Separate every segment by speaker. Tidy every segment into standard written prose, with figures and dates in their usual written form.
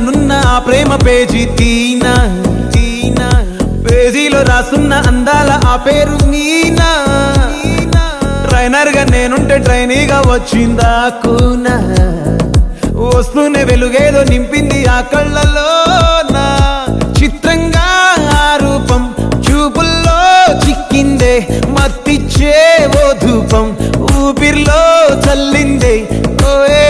Speaker 1: నున్న ఆ ప్రేమ పేజీ తీనా పేజీలో రాసున్న అందాల ఆ పేరు మీనా ట్రైనర్ గా నేనుంటే ట్రైనీగా వచ్చిందా కూనా వస్తూనే వెలుగేదో నింపింది ఆ కళ్ళలో నా చిత్రంగా ఆ రూపం చూపుల్లో చిక్కిందే మత్తిచ్చే ఓ ధూపం ఊపిరిలో చల్లిందే ఓయే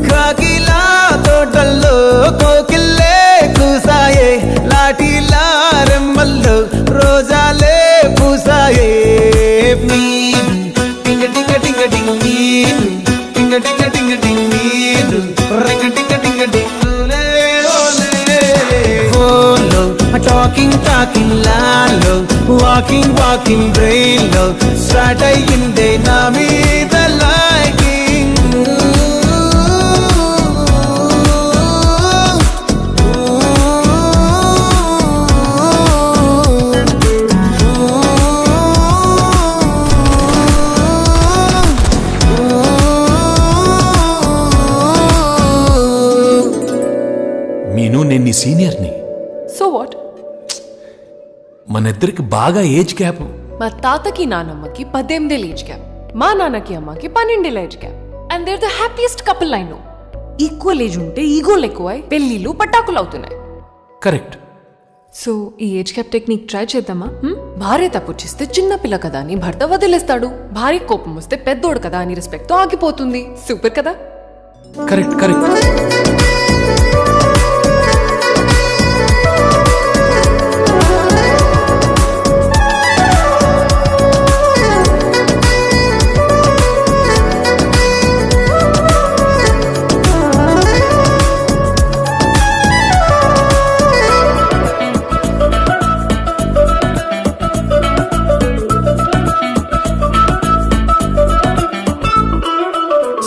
Speaker 1: కాకిలా తోటల్లో కోకిల్లే కూసాయే లాఠీలా రెమ్మల్లో రోజాలే పూసాయే టింగ టింగ టింగ టింగ్ నీరు టింగ టింగ టింగ టింగ్ నీరు రింగ టింగ టింగ టింగులే ఫోన్లో టాకింగ్ లాలో వాకింగ్ బ్రెయిన్లో స్టార్ట్ అయ్యిందే నా మీద లైకింగ్
Speaker 2: మీను నేను నీ సీనియర్ని.
Speaker 3: So what?
Speaker 2: మన ఇద్దరికి బాగా ఏజ్ గ్యాప్.
Speaker 3: మా తాతకి నానమ్మకి 18 ఏళ్ళ ఏజ్ గ్యాప్, మా నాన్నకి అమ్మకి 12 ఏళ్ళ age gap. And they're the happiest couple I know. Equal age ఉంటే ఈగోలు ఎక్కువై పెళ్లిళ్ళు పటాకులు అవుతున్నాయి.
Speaker 2: కరెక్ట్.
Speaker 3: సో ఈ ఏజ్ గ్యాప్ టెక్నిక్ ట్రై చేద్దామా? భార్య తప్పు చేస్తే చిన్న పిల్ల కదా అని భర్త వదిలేస్తాడు. భార్య కోపం వస్తే పెద్దోడు కదా అని రెస్పెక్ట్ తో ఆగిపోతుంది. సూపర్ కదా?
Speaker 2: Correct correct.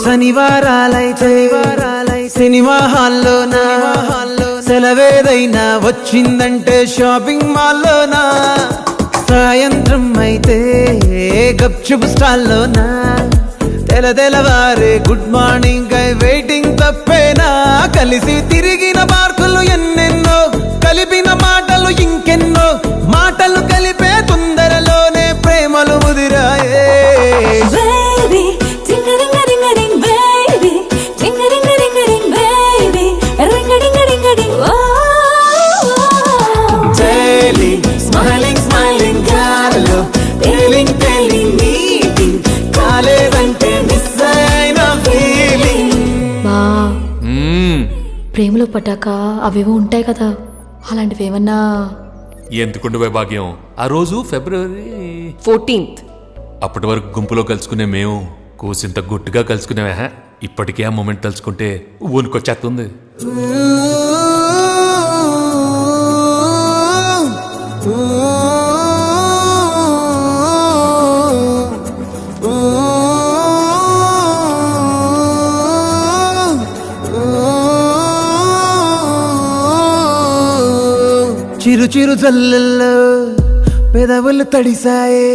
Speaker 1: శనివారాలైతే సినిమా హాల్లోనా సెలవేదైనా వచ్చిందంటే షాపింగ్ మాల్లోనా సాయంత్రం అయితే గప్చుప్ స్టాల్లోనా తెలవారే గుడ్ మార్నింగ్ ఐ వెయిటింగ్ తప్పేనా కలిసి తిరిగిన పార్కులు ఎన్నెన్నో కలిపిన మాటలు ఇంకెన్నో మాటలు కలిపే తొందరలోనే ప్రేమలు ముదిరాయే
Speaker 4: ప్రేమలో పడ్డాక అవేవో ఉంటాయి కదా, అలాంటివి ఏమన్నా?
Speaker 2: ఎందుకుండు భాగ్యం, ఆ రోజు ఫిబ్రవరి
Speaker 3: 14th.
Speaker 2: అప్పటి వరకు గుంపులో కలుసుకునే మేము కూసింత గుట్టుగా కలుసుకునేవా. ఇప్పటికే ఆ మూమెంట్ తలుచుకుంటే ఊనుకొచ్చేస్తుంది.
Speaker 1: చిరు చిరు జల్లెల్లో పెదవులు తడిసాయే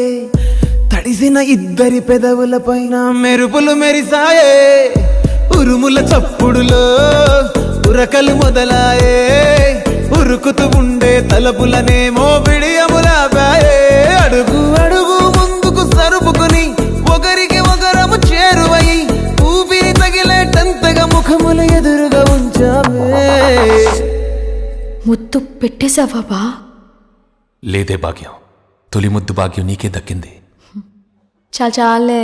Speaker 1: తడిసిన ఇద్దరి పెదవుల పైన మెరుపులు మెరిసాయే ఉరుముల చప్పుడులో ఉరకలు మొదలాయే ఉరుకుతూ ఉండే తలపులనేమో బిడియములాపాయే అడుగు అడుగు ముందుకు సరుపుకుని ఒకరికి ఒకరము చేరువై ఊపిరి తగిలేటంతగా ముఖములు ఎదురుగా ఉంచామే.
Speaker 4: ముద్దు పెట్టేశావా బా?
Speaker 2: లేదే భాగ్యం, తొలి ముద్దు భాగ్యం నీకే దక్కింది.
Speaker 4: చాలే.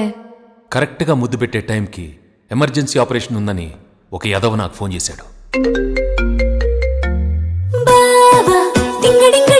Speaker 2: కరెక్ట్గా ముద్దు పెట్టే టైంకి ఎమర్జెన్సీ ఆపరేషన్ ఉందని ఒక యదవ నాకు ఫోన్ చేశాడు.
Speaker 4: బావా టింగ టింగ